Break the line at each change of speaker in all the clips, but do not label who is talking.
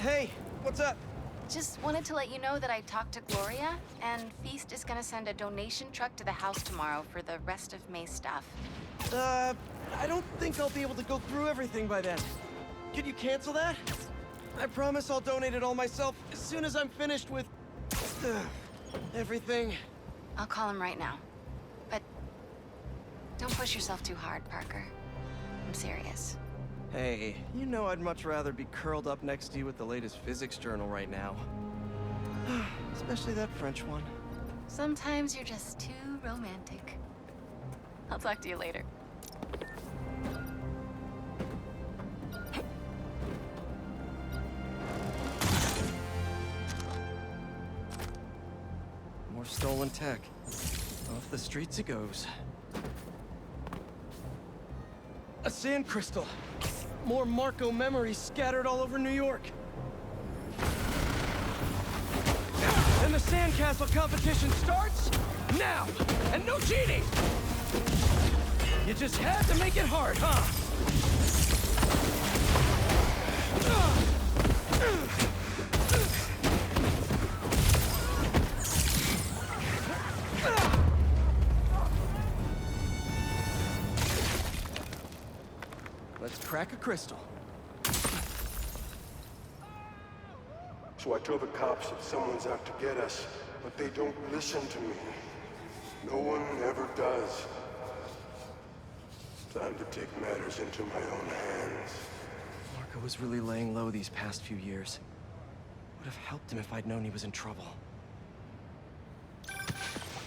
Hey, what's up?
Just wanted to let you know that I talked to Gloria, and Feast is gonna send a donation truck to the house tomorrow for the rest of May's stuff.
I don't think I'll be able to go through everything by then. Could you cancel that? I promise I'll donate it all myself as soon as I'm finished with... everything.
I'll call him right now. But don't push yourself too hard, Parker. I'm serious.
Hey, you know I'd much rather be curled up next to you with the latest physics journal right now. Especially that French one.
Sometimes you're just too romantic. I'll talk to you later.
More stolen tech. Off the streets it goes. A sand crystal. More Marco memories scattered all over New York. And the sandcastle competition starts now! And no cheating! You just had to make it hard, huh? Let's crack a crystal.
So I tell the cops that someone's out to get us, but they don't listen to me. No one ever does. Time to take matters into my own hands.
Marco was really laying low these past few years. Would have helped him if I'd known he was in trouble.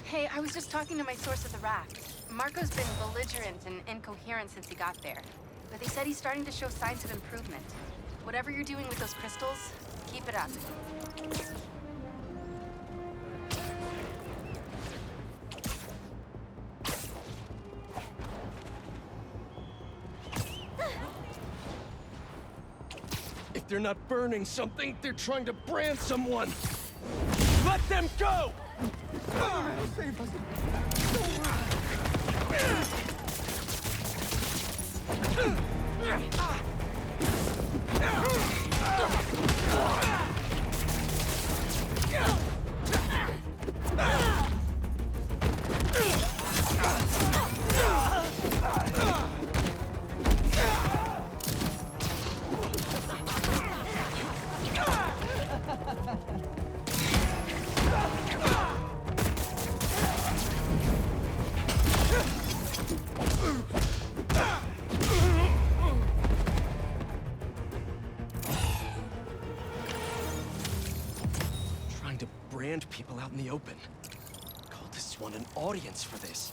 Hey, I was just talking to my source at the rack. Marco's been belligerent and incoherent since he got there. But they said he's starting to show signs of improvement. Whatever you're doing with those crystals, keep it up.
If they're not burning something, they're trying to brand someone! Let them go!
Save us!
Trying to brand people out in the open. Cultists want an audience for this.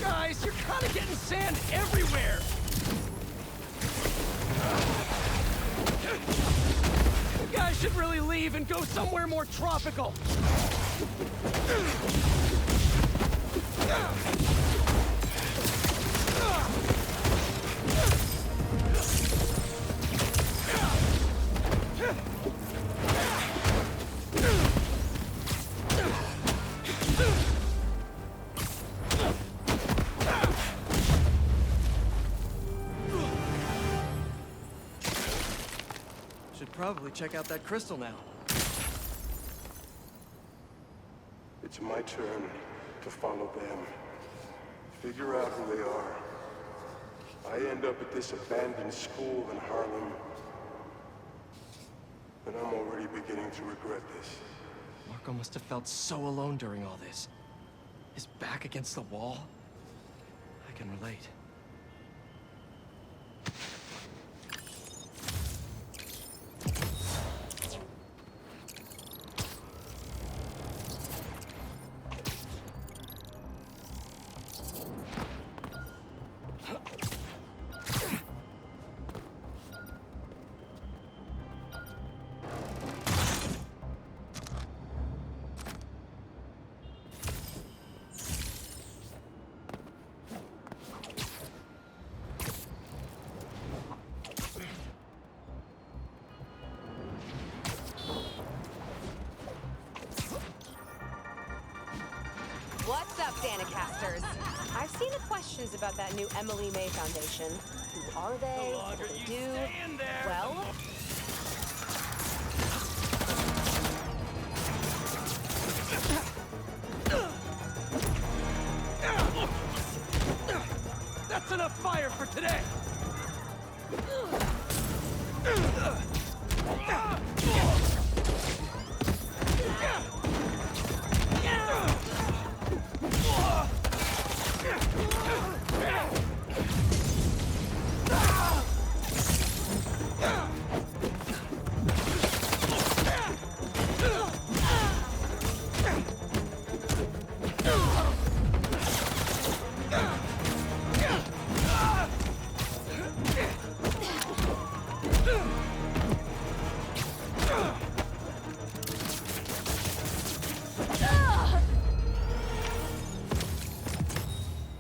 Guys, you're kind of getting sand everywhere! You guys should really leave and go somewhere more tropical! Should probably check out that crystal now.
It's my turn to follow them. Figure out who they are. I end up at this abandoned school in Harlem. And I'm already beginning to regret this.
Marco must have felt so alone during all this. His back against the wall. I can relate.
questions about that new Emily May Foundation. Who are they?
The
What
longer
do they
you
do?
stay in there,
Well,
that's enough fire for today!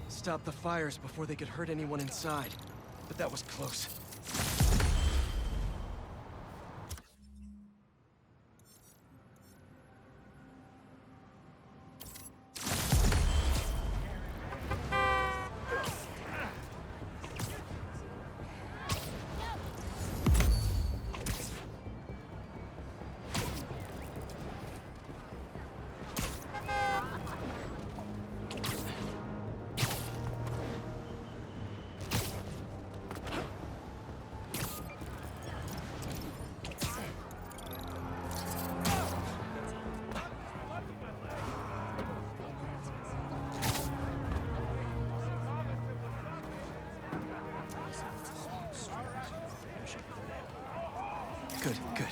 Stop the fires before they could hurt anyone inside. But that was close. Good, good.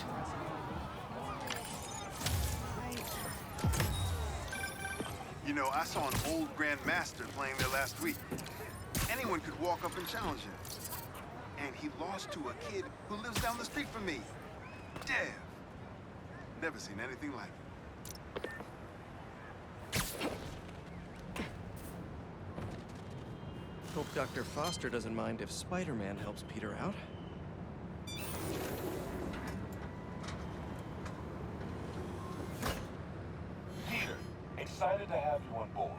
You know, I saw an old Grand Master playing there last week. Anyone could walk up and challenge him. And he lost to a kid who lives down the street from me. Dev. Never seen anything like it.
Hope Dr. Foster doesn't mind if Spider-Man helps Peter out.
Peter, excited to have you on board.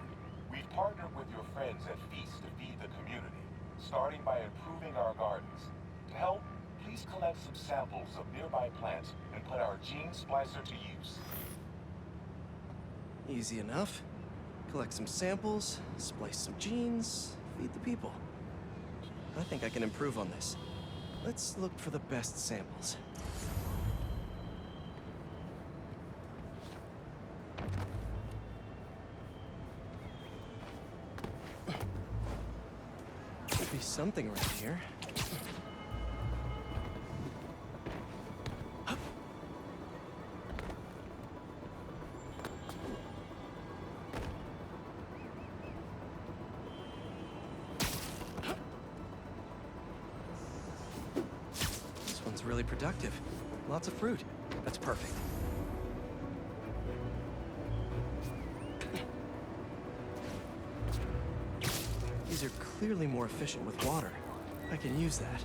We've partnered with your friends at Feast to feed the community, starting by improving our gardens. To help, please collect some samples of nearby plants and put our gene splicer to use.
Easy enough. Collect some samples, splice some genes, feed the people. I think I can improve on this. Let's look for the best samples. Could be something around here. This one's really productive. Lots of fruit. That's perfect. These are clearly more efficient with water. I can use that.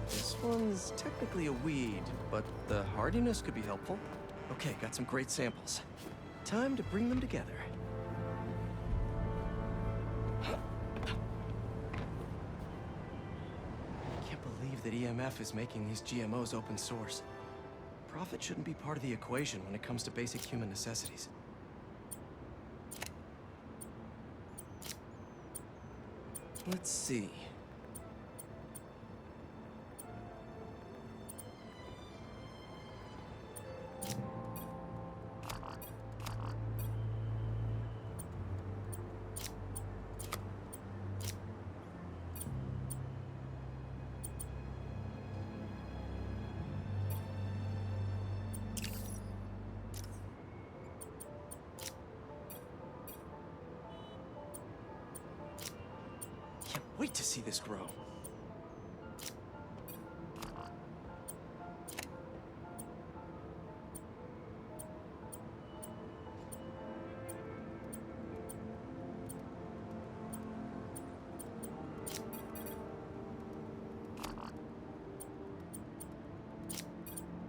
This one's technically a weed, but the hardiness could be helpful. Okay, got some great samples. Time to bring them together. Can't believe that EMF is making these GMOs open source. Profit shouldn't be part of the equation when it comes to basic human necessities. Let's see. Can't wait to see this grow.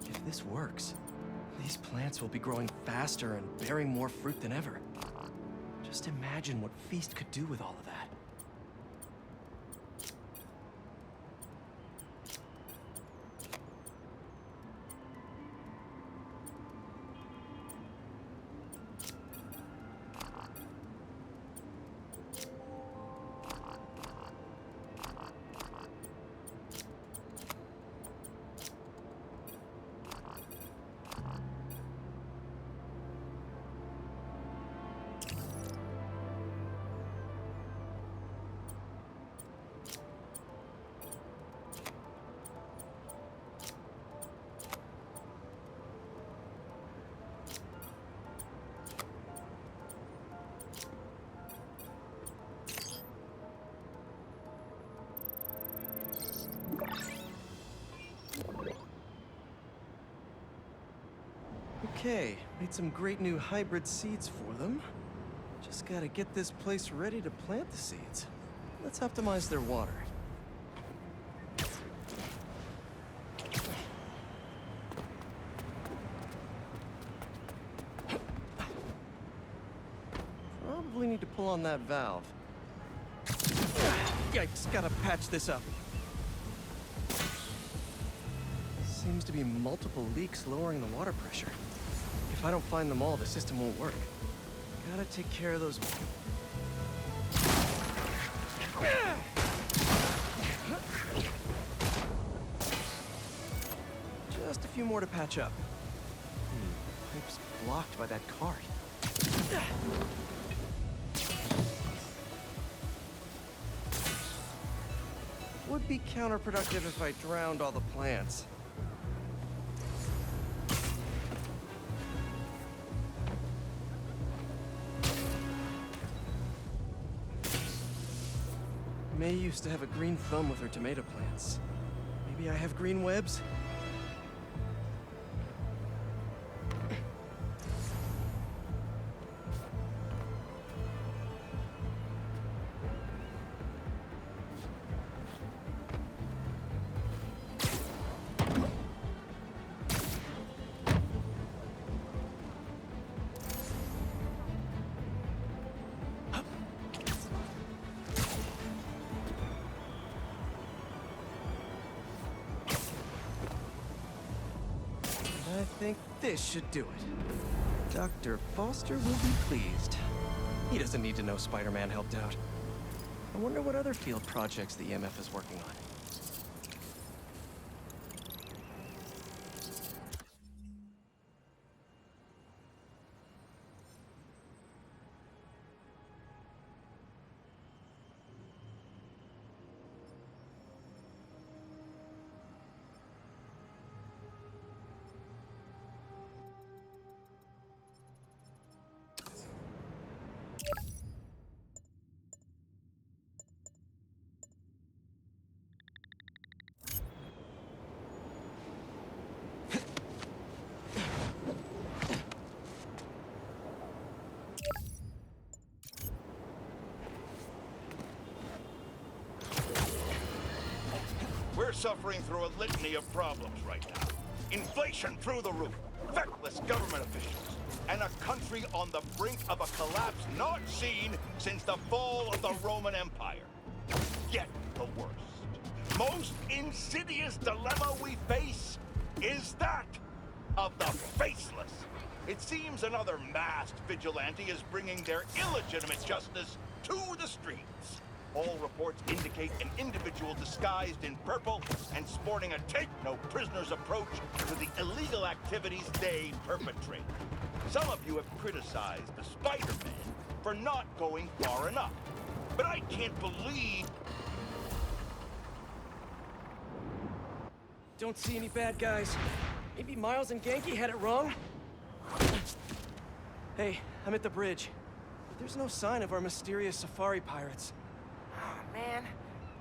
If this works, these plants will be growing faster and bearing more fruit than ever. Just imagine what Feast could do with all of that. Okay, made some great new hybrid seeds for them. Just gotta get this place ready to plant the seeds. Let's optimize their water. Probably need to pull on that valve. Yikes, gotta patch this up. Seems to be multiple leaks lowering the water pressure. If I don't find them all, the system won't work. Gotta take care of those. Just a few more to patch up. Pipe's blocked by that cart. Would be counterproductive if I drowned all the plants. May used to have a green thumb with her tomato plants. Maybe I have green webs? I think this should do it. Dr. Foster will be pleased. He doesn't need to know Spider-Man helped out. I wonder what other field projects the EMF is working on.
We're suffering through a litany of problems right now. Inflation through the roof, feckless government officials, and a country on the brink of a collapse not seen since the fall of the Roman Empire. Yet the worst, most insidious dilemma we face is that of the faceless. It seems another masked vigilante is bringing their illegitimate justice to the streets. All reports indicate an individual disguised in purple and sporting a take-no-prisoners approach to the illegal activities they perpetrate. Some of you have criticized the Spider-Man for not going far enough. But I can't believe...
Don't see any bad guys. Maybe Miles and Genki had it wrong? Hey, I'm at the bridge. There's no sign of our mysterious safari pirates.
Oh, man.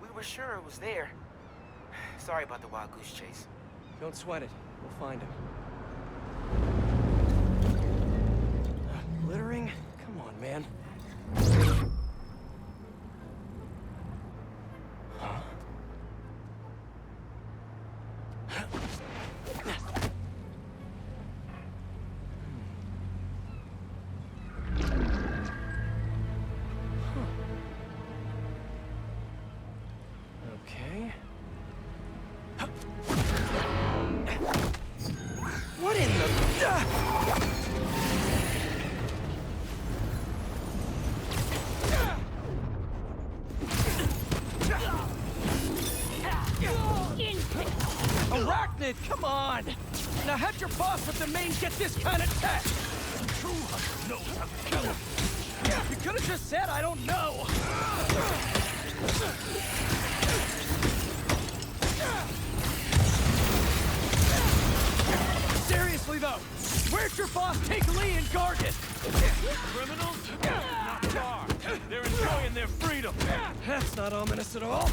We were sure it was there. Sorry about the wild goose chase.
Don't sweat it. We'll find him. Glittering? Come on, man. Arachnid, come on! Now how'd your boss with the main get this kind of tech?
True hunter knows how to kill him.
You could have just said I don't know! Seriously though, where'd your boss take Lee and Gargan?
Criminals? Not far. They're enjoying their freedom.
That's not ominous at all.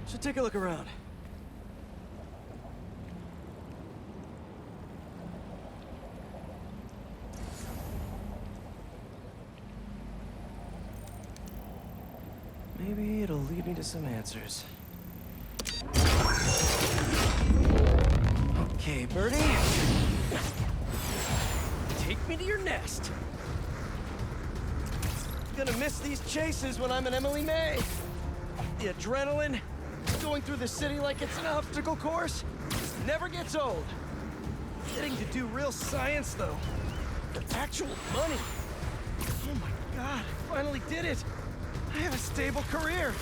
Should take a look around. Maybe it'll lead me to some answers. Okay, Birdie. Take me to your nest. Gonna miss these chases when I'm an Emily May. The adrenaline, going through the city like it's an obstacle course, never gets old. Getting to do real science, though, for actual money. Oh my God, I finally did it. I have a stable career.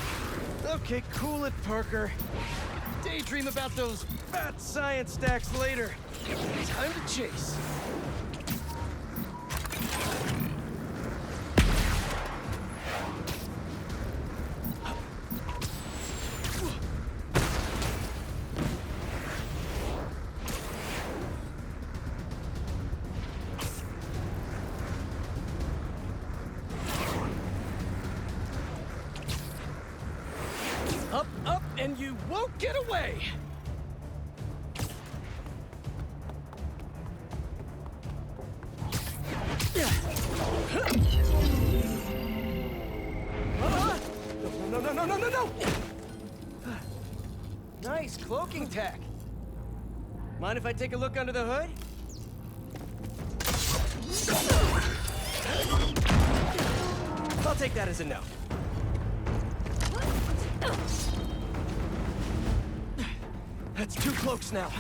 Okay, cool it, Parker. Daydream about those fat science stacks later. Time to chase. Up, up, and you won't get away! No, no, no, no, no, no! Nice cloaking tech. Mind if I take a look under the hood? I'll take that as a no. That's 2 cloaks now.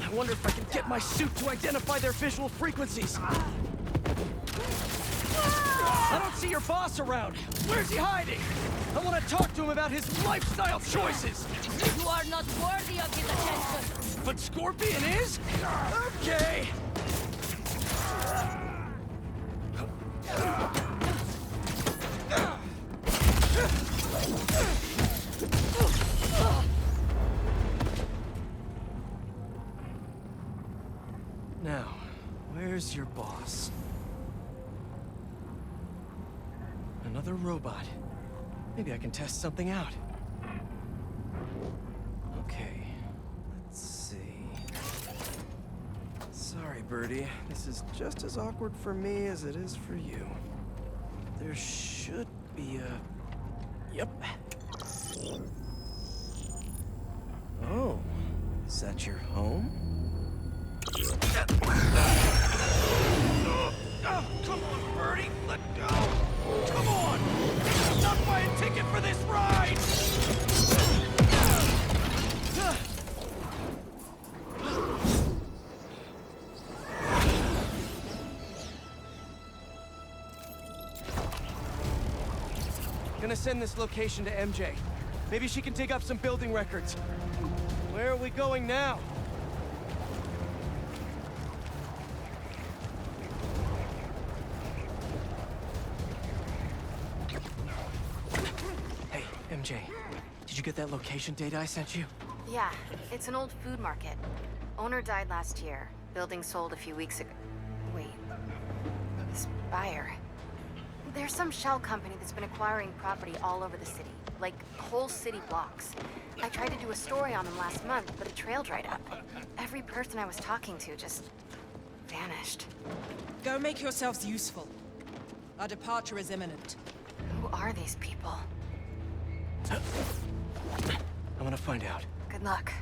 I wonder if I can get my suit to identify their visual frequencies. I don't see your boss around. Where's he hiding? I want to talk to him about his lifestyle choices.
You are not worthy of his attention.
But Scorpion is? Okay. Now, where's your boss? Another robot. Maybe I can test something out. Okay, let's see. Sorry, Birdie. This is just as awkward for me as it is for you. There should be a... Yep. Oh, is that your home? Oh, come on, Birdie, let go! Come on! Not buy a ticket for this ride! Gonna send this location to MJ. Maybe she can dig up some building records. Where are we going now? Hey, MJ. Did you get that location data I sent you?
Yeah, it's an old food market. Owner died last year. Building sold a few weeks ago. Wait. This buyer. There's some shell company that's been acquiring property all over the city. Like, whole city blocks. I tried to do a story on them last month, but the trail dried up. Every person I was talking to just... vanished.
Go make yourselves useful. Our departure is imminent.
Who are these people?
I'm gonna find out.
Good luck.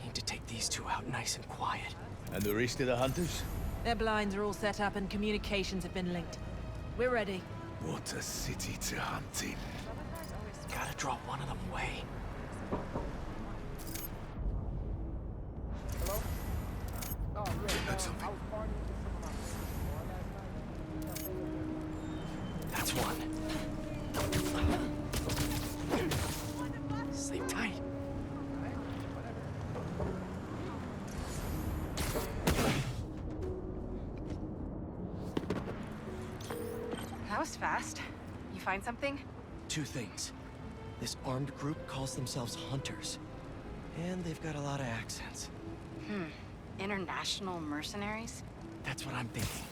Need to take these two out nice and quiet.
And the rest of the hunters?
Their blinds are all set up and communications have been linked. We're ready.
What a city to hunt in.
Gotta draw one of them away.
Heard something.
That's one. Sleep tight.
That was fast. You find something?
Two things. This armed group calls themselves Hunters. And they've got a lot of accents.
International mercenaries?
That's what I'm thinking.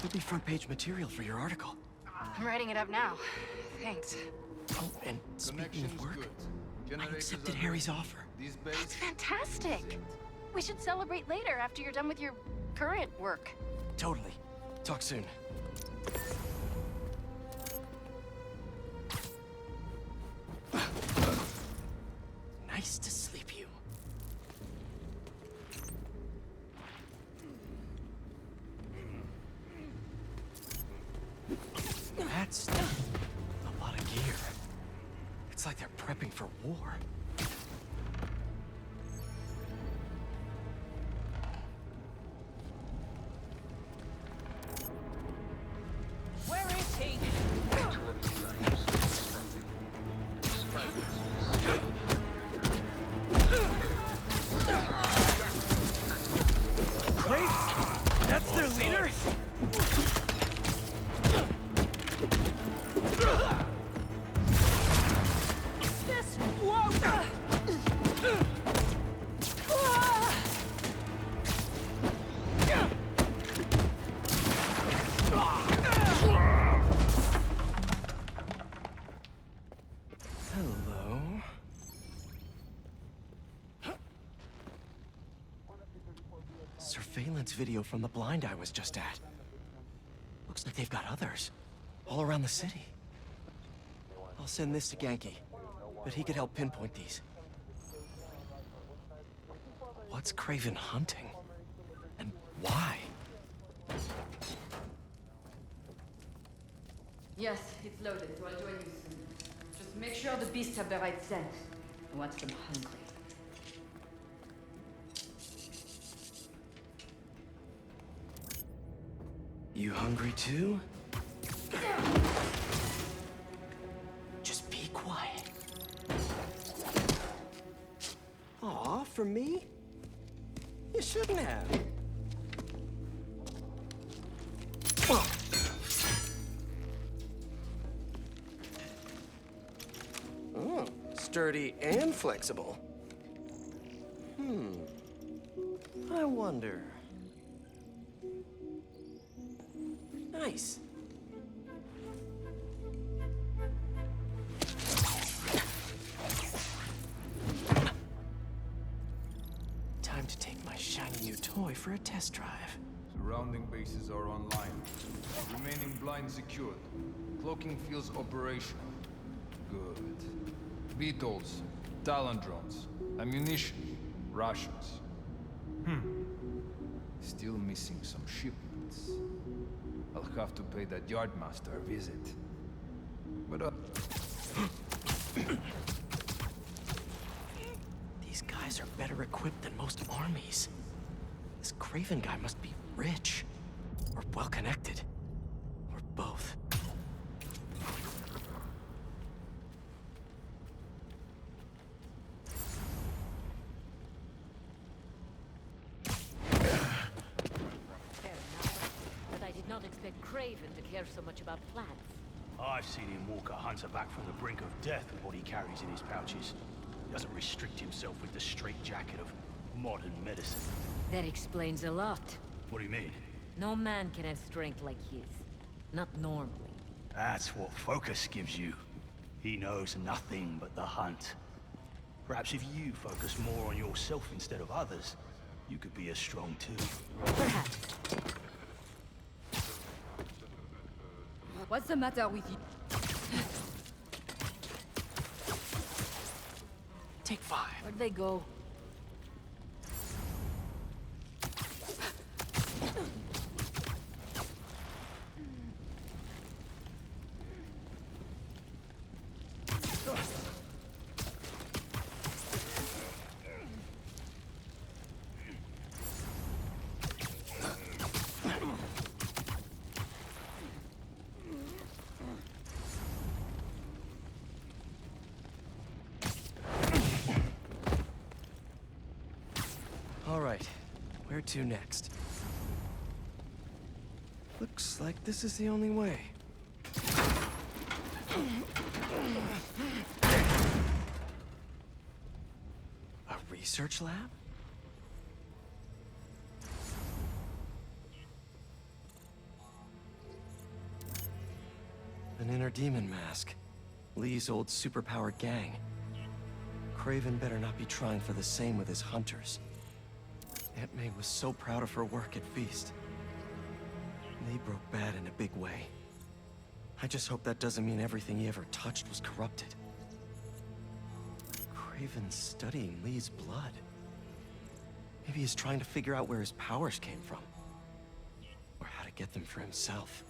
Could be front-page material for your article.
I'm writing it up now. Thanks.
Oh, and speaking of work, I accepted Harry's offer.
That's fantastic! We should celebrate later after you're done with your current work.
Totally. Talk soon. Nice to sleep you. That's a lot of gear. It's like they're prepping for war.
Where is he?
Great! That's their leader?
This won't!
Hello. Surveillance video from the blind I was just at. Looks like they've got others. All around the city. I'll send this to Genki, but he could help pinpoint these. What's Craven hunting? And why?
Yes, it's loaded, so I'll join you soon. Just make sure the beasts have the right scent. I want them hungry.
You hungry too? Just be quiet. Aw, for me? You shouldn't have. Oh, sturdy and flexible. I wonder. Nice. Time to take my shiny new toy for a test drive.
Surrounding bases are online. Remaining blind secured. Cloaking fields operational. Good. Beetles, Talon drones, ammunition, rations. Still missing some shipments. I'll have to pay that Yardmaster a visit. But
These guys are better equipped than most armies. This Craven guy must be rich, or well-connected, or both.
But I did not expect Craven to care so much about plants.
I've seen him walk a hunter back from the brink of death with what he carries in his pouches. He doesn't restrict himself with the straitjacket of modern medicine.
That explains a lot.
What do you mean?
No man can have strength like his. Not normally.
That's what Focus gives you. He knows nothing but the hunt. Perhaps if you focus more on yourself instead of others, you could be as strong too.
Perhaps.
What's the matter with you?
Take 5.
Where'd they go?
Where to next? Looks like this is the only way. A research lab? An inner demon mask. Lee's old superpowered gang. Kraven better not be trying for the same with his hunters. Aunt May was so proud of her work at Feast. Lee broke bad in a big way. I just hope that doesn't mean everything he ever touched was corrupted. Kraven's studying Lee's blood. Maybe he's trying to figure out where his powers came from. Or how to get them for himself.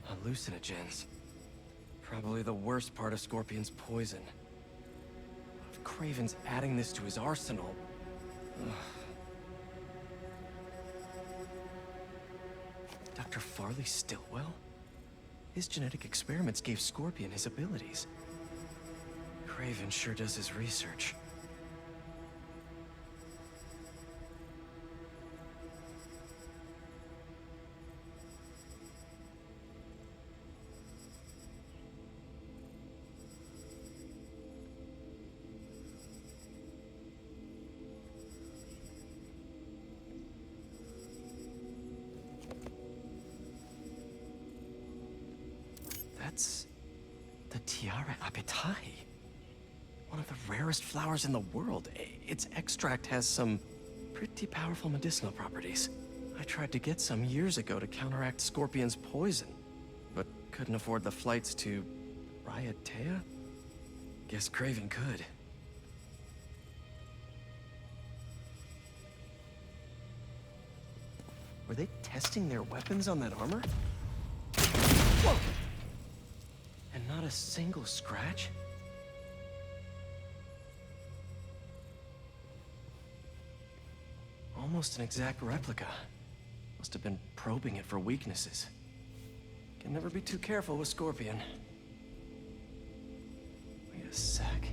Hallucinogens. Probably the worst part of Scorpion's poison. If Kraven's adding this to his arsenal... Ugh. Dr. Farley Stillwell? His genetic experiments gave Scorpion his abilities. Kraven sure does his research. That's the Tiara Apitai. One of the rarest flowers in the world. Its extract has some pretty powerful medicinal properties. I tried to get some years ago to counteract Scorpion's poison, but couldn't afford the flights to Raiatea? Guess Kraven could. Were they testing their weapons on that armor? Whoa! And not a single scratch? Almost an exact replica. Must have been probing it for weaknesses. Can never be too careful with Scorpion. Wait a sec.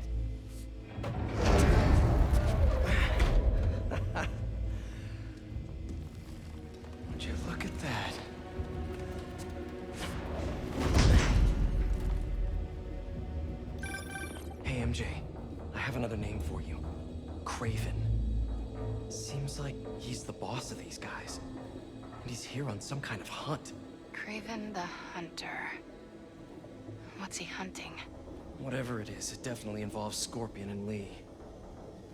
Would you look at that? Hey, MJ. I have another name for you. Kraven. Seems like he's the boss of these guys. And he's here on some kind of hunt.
Kraven the Hunter. What's he hunting?
Whatever it is, it definitely involves Scorpion and Lee.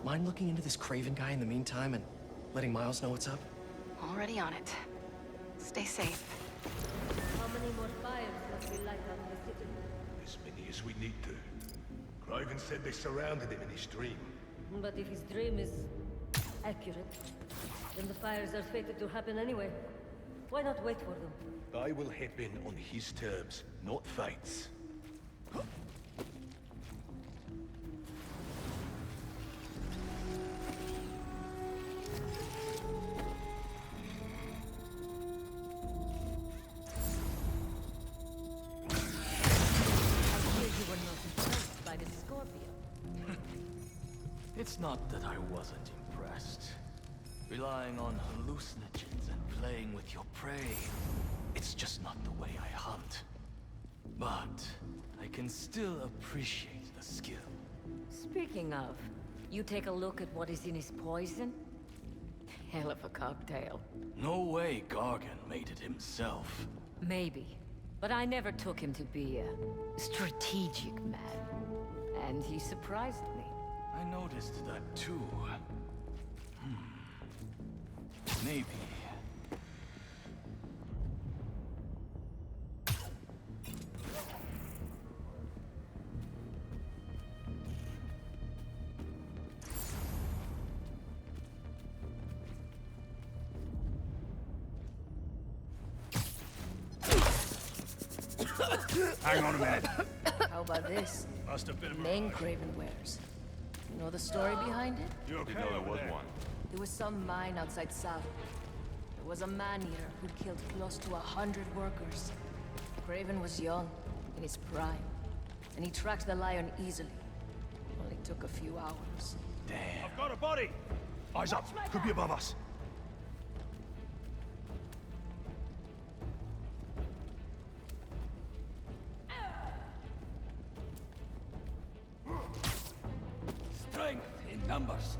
Mind looking into this Kraven guy in the meantime and letting Miles know what's up?
Already on it. Stay safe.
How many more fires must we light up the city?
As many as we need to. Kraven said they surrounded him in his dream.
But if his dream is accurate, then the fires are fated to happen anyway. Why not wait for them?
I will hip in on his terms, not Fate's.
It's not that I wasn't impressed. Relying on hallucinogens and playing with your prey, it's just not the way I hunt. But I can still appreciate the skill.
Speaking of, you take a look at what is in his poison? Hell of a cocktail.
No way Gargan made it himself.
Maybe, but I never took him to be a strategic man. And he surprised me.
I noticed that too. Maybe.
Hang on a minute.
How about this?
Must have been a
Name Kraven wears. You know the story behind it?
You okay? Didn't know there was one.
There was some mine outside South. There was a man-eater who killed close to 100 workers. Kraven was young, in his prime. and he tracked the lion easily. Only took a few hours.
Damn. I've got a body! Eyes up. Could be above us.
Strength in numbers.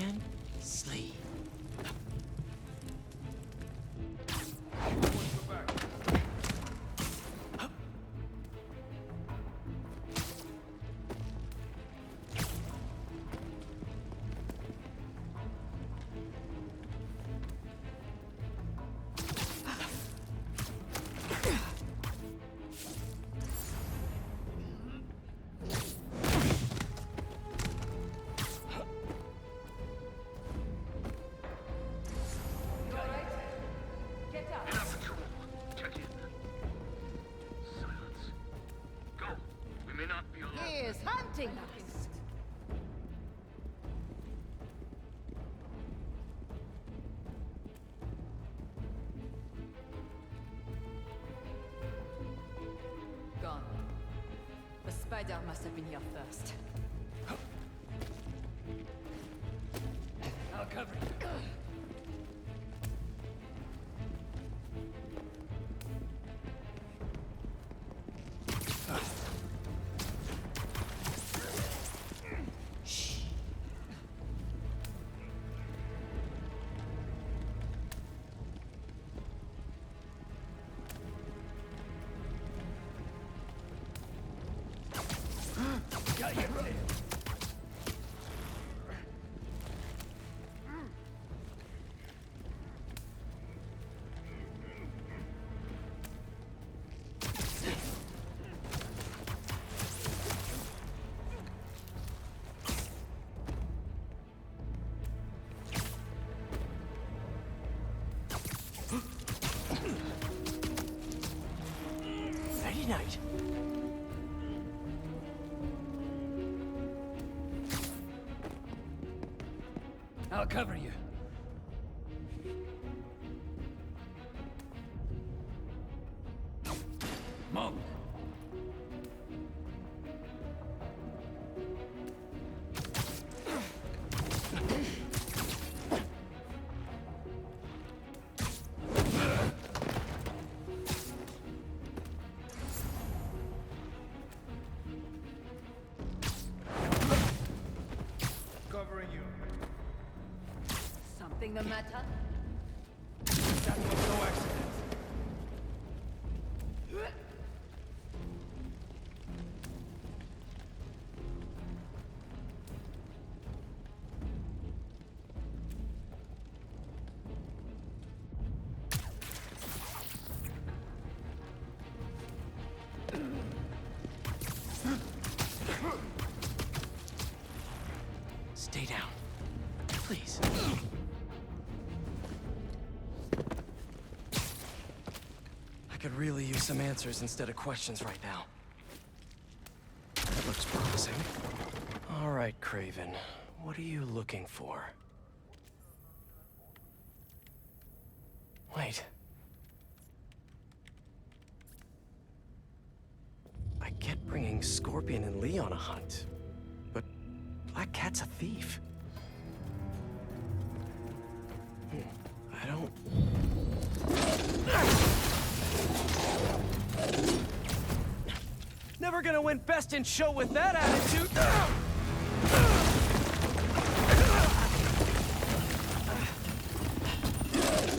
And sleep.
He is hunting us.
Gone. The spider must have been here first.
I'll cover you. Got you right.
Nighty night.
I'll cover you. Mom.
Covering you.
Something the matter?
That was no accident.
Stay down. Please. I could really use some answers instead of questions right now. That looks promising. All right, Craven. What are you looking for? Wait. I get bringing Scorpion and Lee on a hunt, but Black Cat's a thief. I don't... Never gonna win Best in Show with that attitude!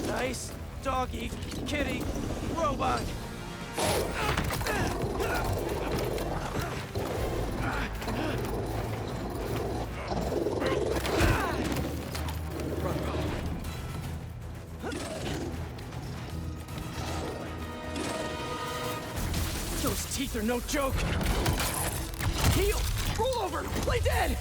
Nice doggy, kitty, robot! Those teeth are no joke. Heel! Roll over! Play dead!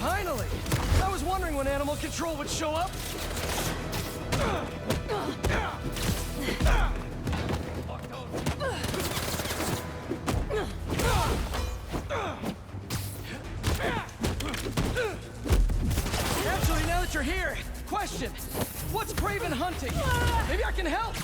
Finally! I was wondering when Animal Control would show up. Actually, now that you're here, question. What's Craven hunting? Maybe I can help!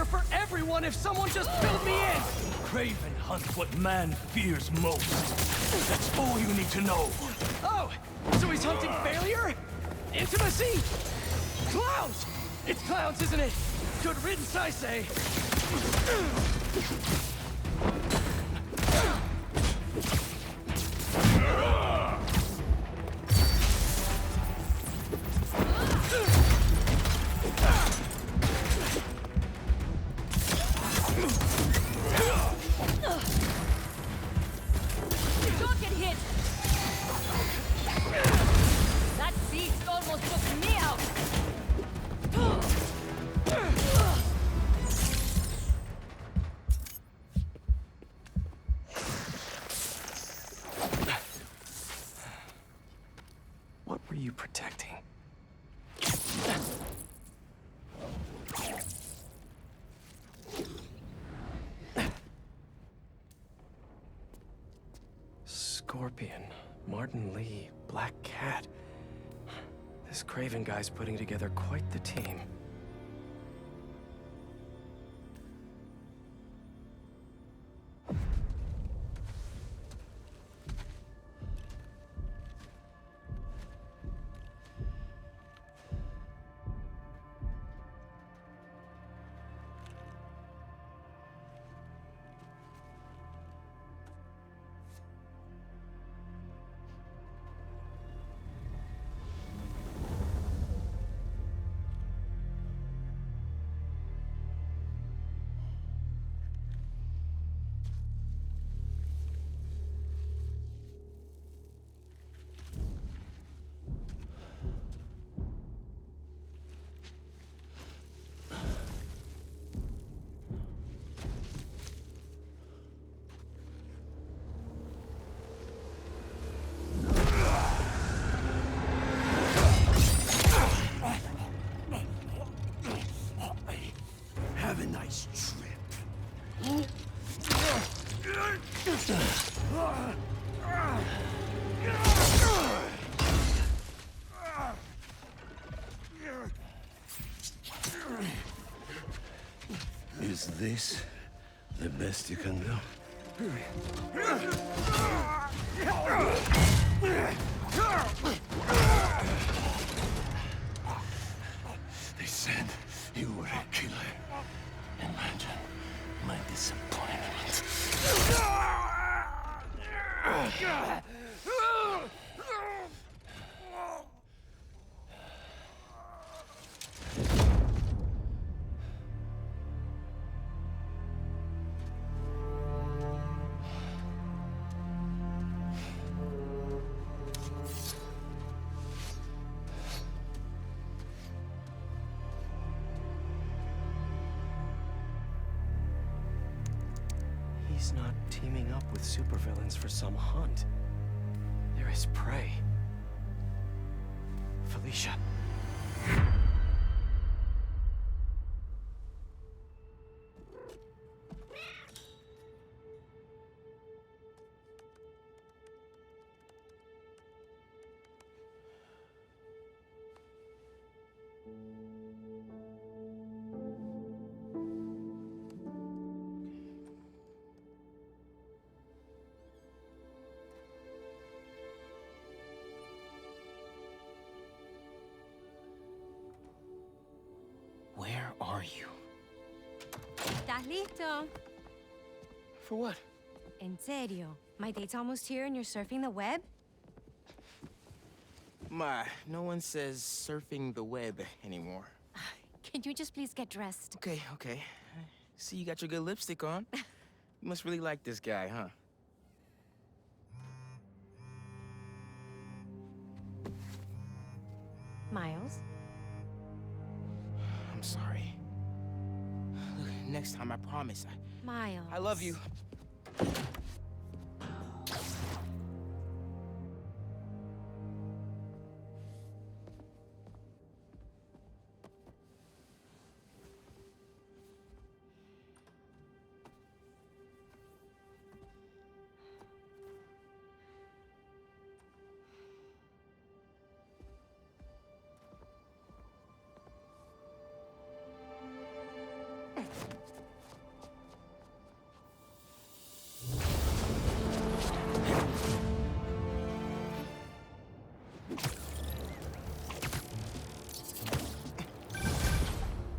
For everyone if someone just filled me in!
Craven hunts what man fears most. That's all you need to know.
Oh, so he's hunting failure? Intimacy? Clowns! It's clowns, isn't it? Good riddance, I say. Protecting. Scorpion, Martin Lee, Black Cat. This Craven guy's putting together quite the team.
Is this the best you can do? They said you were a killer. Imagine my disappointment.
He's not teaming up with supervillains for some hunt. They're his prey. Felicia.
Where are you?
¿Estás listo?
For what?
En serio. My date's almost here and you're surfing the web?
Ma, no one says surfing the web anymore.
Can you just please get dressed?
Okay. See, you got your good lipstick on. You must really like this guy, huh?
Miles?
I'm sorry. Look, next time, I promise.
Miles.
I love you.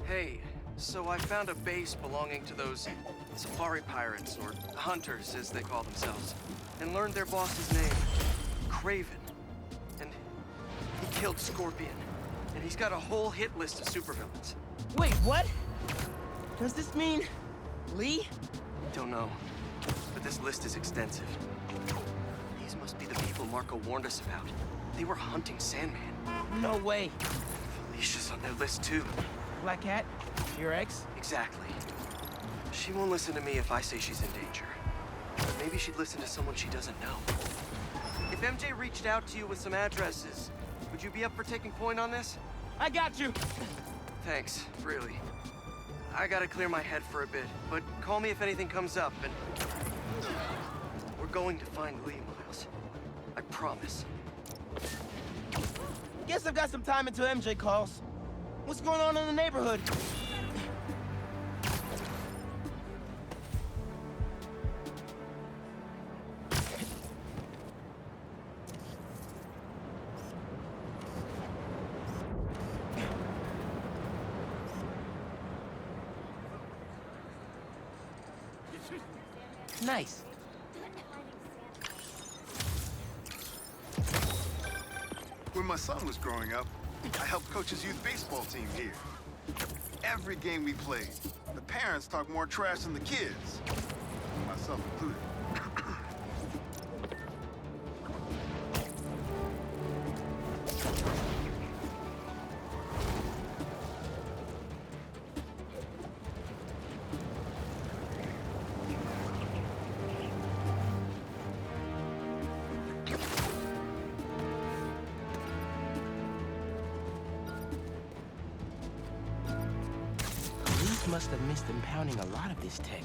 Hey, so I found a base belonging to those safari pirates, or hunters, as they call themselves, and learned their boss's name, Kraven. And he killed Scorpion, and he's got a whole hit list of supervillains.
Wait, what? Does this mean Lee?
Don't know, but this list is extensive. These must be the people Marco warned us about. They were hunting Sandman.
No way.
Felicia's on their list too.
Black Cat? Your ex?
Exactly. She won't listen to me if I say she's in danger. But maybe she'd listen to someone she doesn't know. If MJ reached out to you with some addresses, would you be up for taking point on this?
I got you!
Thanks, really. I gotta clear my head for a bit, but call me if anything comes up, and... We're going to find Lee, Miles. I promise.
Guess I've got some time until MJ calls. What's going on in the neighborhood? Nice.
When my son was growing up, I helped coach his youth baseball team here. Every game we played, the parents talk more trash than the kids, myself included.
Must have missed impounding a lot of this tech.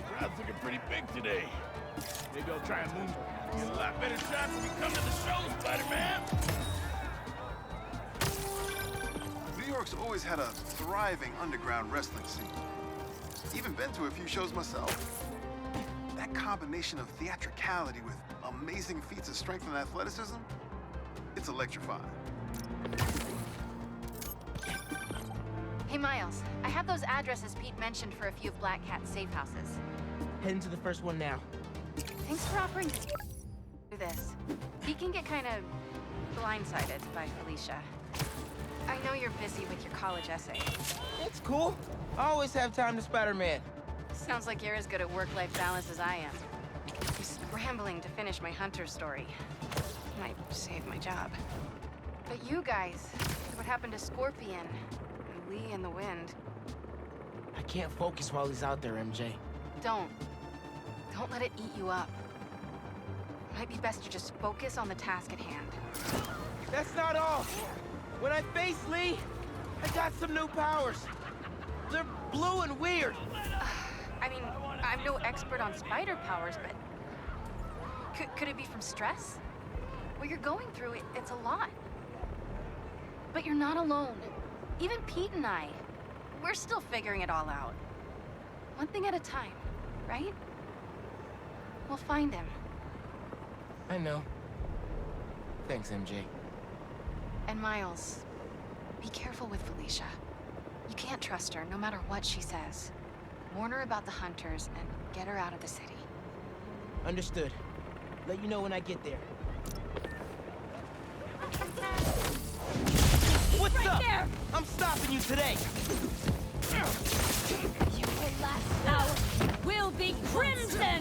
Crowd's looking pretty big today. Maybe I'll try and move. Get a lot better shots when you come to the show, Spider-Man!
New York's always had a thriving underground wrestling scene. Even been to a few shows myself. That combination of theatricality with amazing feats of strength and athleticism, it's electrifying.
Hey, Miles. I have those addresses Pete mentioned for a few of Black Cat's safe houses.
Heading to the first one now.
Thanks for offering to do this. He can get kind of blindsided by Felicia. I know you're busy with your college essay.
It's cool. I always have time to Spider-Man.
Sounds like you're as good at work-life balance as I am. I'm scrambling to finish my Hunter story. Might save my job. But you guys, what happened to Scorpion and Lee in the Wind?
I can't focus while he's out there, MJ.
Don't let it eat you up. Might be best to just focus on the task at hand.
That's not all. When I face Lee, I got some new powers. They're blue and weird.
I mean, I'm no expert on spider powers, but Could it be from stress? What you're going through, it's a lot. But you're not alone. Even Pete and I, we're still figuring it all out. One thing at a time, right? We'll find him.
I know. Thanks, MJ.
And Miles, be careful with Felicia. You can't trust her, no matter what she says. Warn her about the hunters and get her out of the city.
Understood. Let you know when I get there. What's
Right
up?
there!
I'm stopping you today.
Your last hour will be crimson!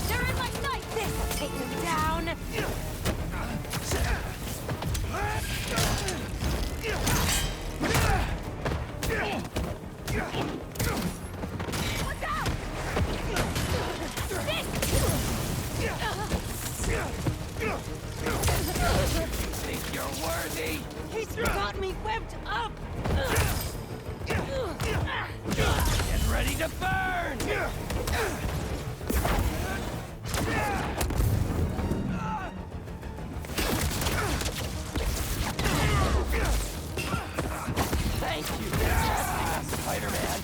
They're in my sight! This'll take them down! Look out!
Think you're worthy?
He's got me webbed up!
Get ready to burn! Thank you for testing us, Spider-Man.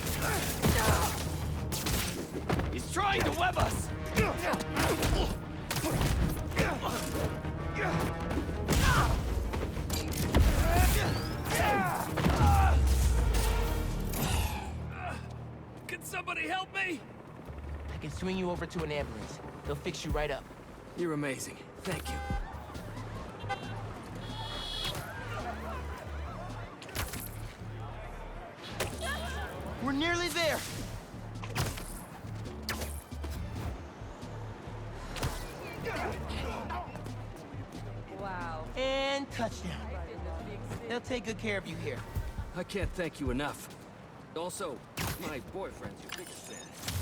He's trying to web us!
Can somebody help me?
I can swing you over to an ambulance. They'll fix you right up.
You're amazing. Thank you.
We're nearly there.
Wow.
And touchdown. They'll take good care of you here.
I can't thank you enough. Also, my boyfriend's your biggest fan.